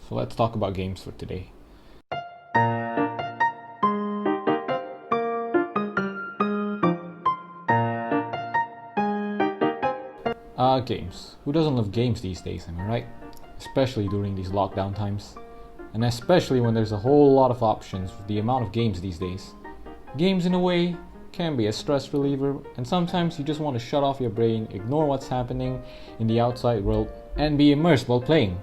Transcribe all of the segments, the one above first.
So let's talk about games for today. Games. Who doesn't love games these days, am I right? Especially during these lockdown times. And especially when there's a whole lot of options with the amount of games these days. Games, in a way, can be a stress reliever, and sometimes you just want to shut off your brain, ignore what's happening in the outside world, and be immersed while playing.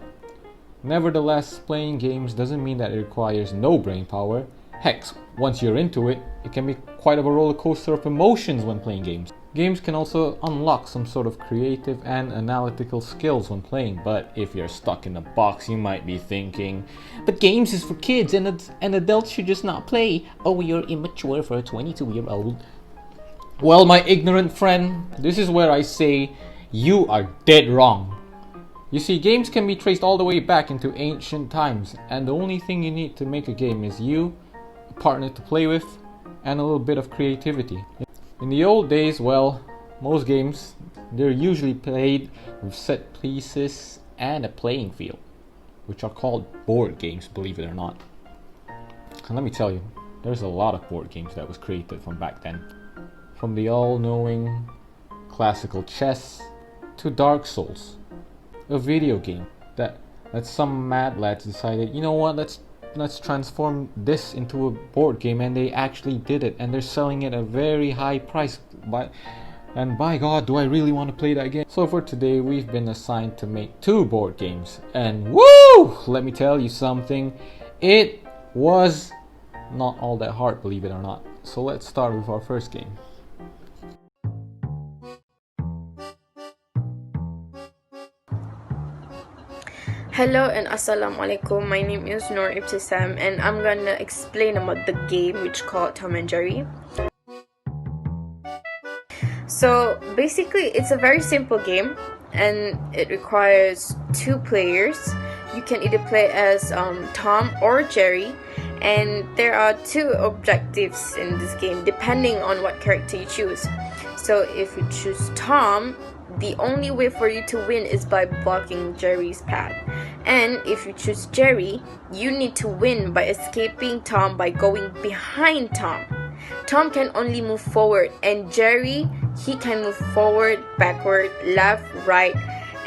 Nevertheless, playing games doesn't mean that it requires no brain power. Heck, once you're into it, it can be quite a roller coaster of emotions when playing games. Games can also unlock some sort of creative and analytical skills when playing, but if you're stuck in a box, you might be thinking, but games is for kids and adults should just not play. Oh, you're immature for a 22-year-old. Well, my ignorant friend, this is where I say you are dead wrong. You see, games can be traced all the way back into ancient times, and the only thing you need to make a game is you, a partner to play with, and a little bit of creativity. In the old days, well, most games, they're usually played with set pieces and a playing field, which are called board games, believe it or not. And let me tell you, there's a lot of board games that was created from back then. From the all-knowing classical chess to Dark Souls, a video game that some mad lads decided, you know what, let's transform this into a board game, and they actually did it, and they're selling it at a very high price. And by God, do I really want to play that game? So for today, we've been assigned to make 2 board games, and woo! Let me tell you something, it was not all that hard, believe it or not. So let's start with our first game. Hello and assalamualaikum. My name is Noor Ibtisam and I'm gonna explain about the game which called Tom and Jerry. So basically it's a very simple game and it requires 2 players. You can either play as Tom or Jerry, and there are 2 objectives in this game depending on what character you choose. So if you choose Tom, the only way for you to win is by blocking Jerry's path. And if you choose Jerry, you need to win by escaping Tom by going behind Tom. Tom can only move forward, and Jerry, he can move forward, backward, left, right,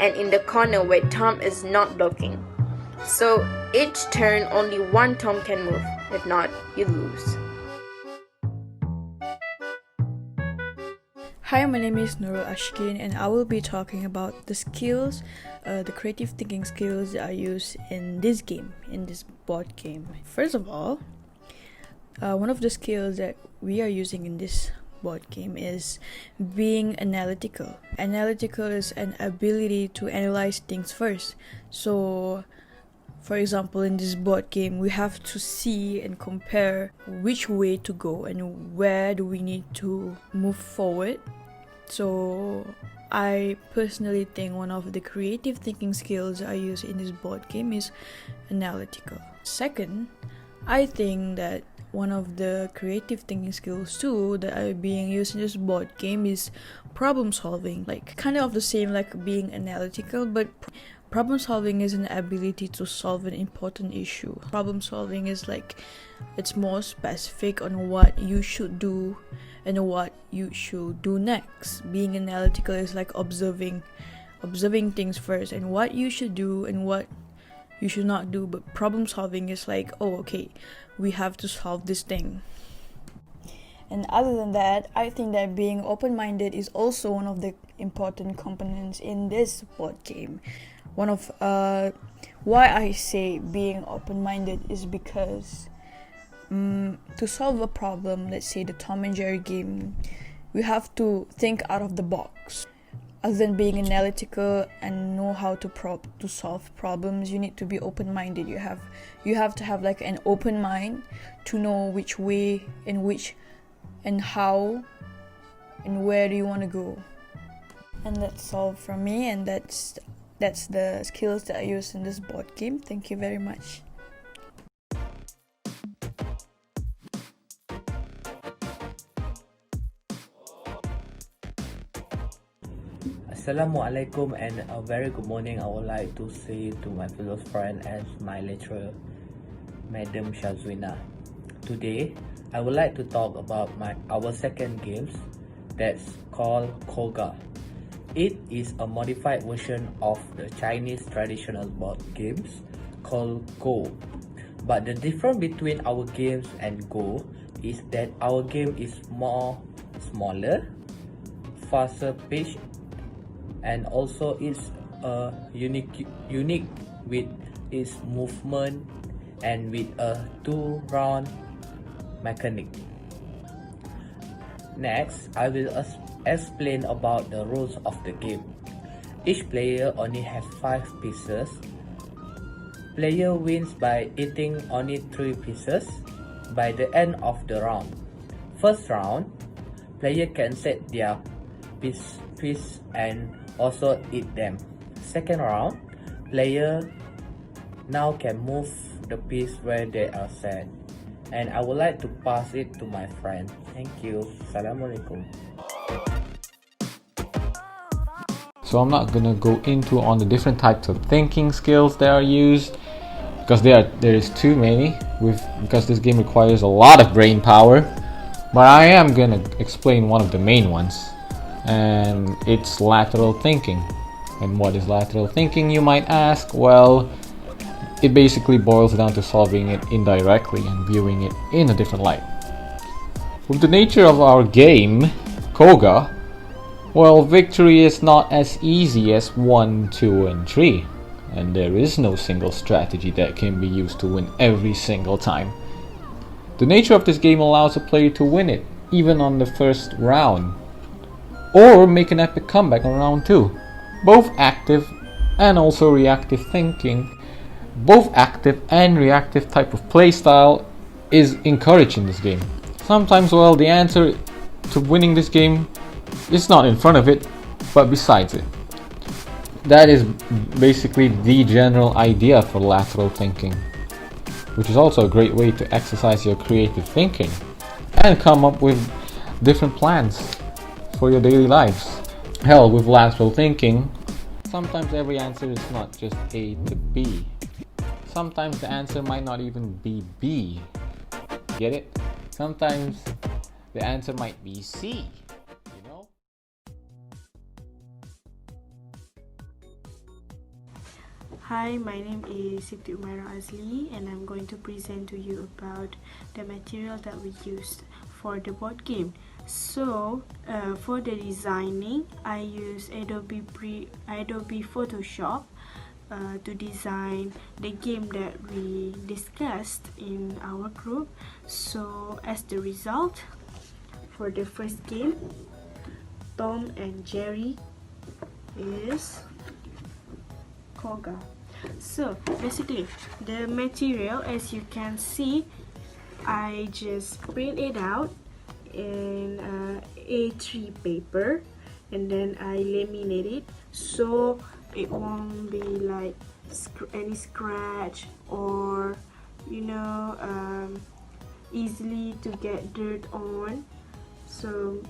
and in the corner where Tom is not blocking. So each turn only one Tom can move. If not, you lose. Hi, my name is Noorul Ashkin and I will be talking about the skills, the creative thinking skills that I use in this game, in this board game. First of all, one of the skills that we are using in this board game is being analytical. Analytical is an ability to analyze things first. So, for example, in this board game, we have to see and compare which way to go and where do we need to move forward. So I personally think one of the creative thinking skills I use in this board game is analytical. Second, I think that one of the creative thinking skills too that are being used in this board game is problem solving. Like kind of the same like being analytical, but problem solving is an ability to solve an important issue. Problem solving is like it's more specific on what you should do and what you should do next. Being analytical is like observing things first and what you should do and what you should not do. But problem solving is like, oh, okay, we have to solve this thing. And other than that, I think that being open-minded is also one of the important components in this board game. One of why I say being open-minded is because to solve a problem, let's say the Tom and Jerry game, we have to think out of the box. Other than being analytical and know how to solve problems, you need to be open-minded. You have to have like an open mind to know which way and how and where do you want to go. And that's all from me, and that's the skills that I use in this board game. Thank you very much. Assalamualaikum and a very good morning. I would like to say to my fellow friend and my lecturer, Madam Shazwina. Today, I would like to talk about our second games that's called Koga. It is a modified version of the Chinese traditional board games called Go. But the difference between our games and Go is that our game is smaller, faster paced, and also it's unique with its movement and with a 2-round mechanic. Next, I will explain about the rules of the game. Each player only has 5 pieces. Player wins by eating only 3 pieces by the end of the round. First round, player can set their piece and also eat them. Second round, player now can move the piece where they are set. And I would like to pass it to my friend. Thank you. Assalamualaikum. So I'm not gonna go into on the different types of thinking skills that are used because there is too many because this game requires a lot of brain power. But I am gonna explain one of the main ones, and it's lateral thinking. And what is lateral thinking, you might ask? Well, it basically boils down to solving it indirectly and viewing it in a different light. With the nature of our game, Koga, well, victory is not as easy as 1, 2, and 3, and there is no single strategy that can be used to win every single time. The nature of this game allows a player to win it, even on the first round, or make an epic comeback on round 2. Both active and also reactive thinking, both active and reactive type of playstyle is encouraged in this game. Sometimes, well, the answer to winning this game is not in front of it, but besides it. That is basically the general idea for lateral thinking, which is also a great way to exercise your creative thinking and come up with different plans for your daily lives. Hell, with lateral thinking, sometimes every answer is not just A to B. Sometimes the answer might not even be B. Get it? Sometimes the answer might be C. You know? Hi, my name is Siti Umaira Azli and I'm going to present to you about the material that we used for the board game. So, for the designing, I use Adobe Photoshop to design the game that we discussed in our group. So, as the result, for the first game, Tom and Jerry is Koga. So basically, the material, as you can see, I just print it out in A3 paper and then I laminate it so it won't be like any scratch or easily to get dirt on. So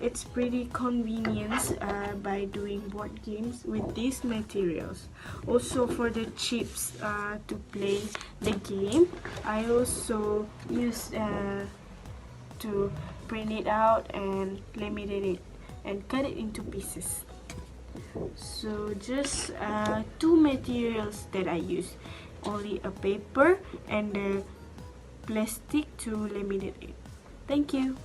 it's pretty convenient by doing board games with these materials. Also, for the chips to play the game, I also use to print it out and laminate it and cut it into pieces. So just 2 materials that I use, only a paper and the plastic to laminate it. Thank you.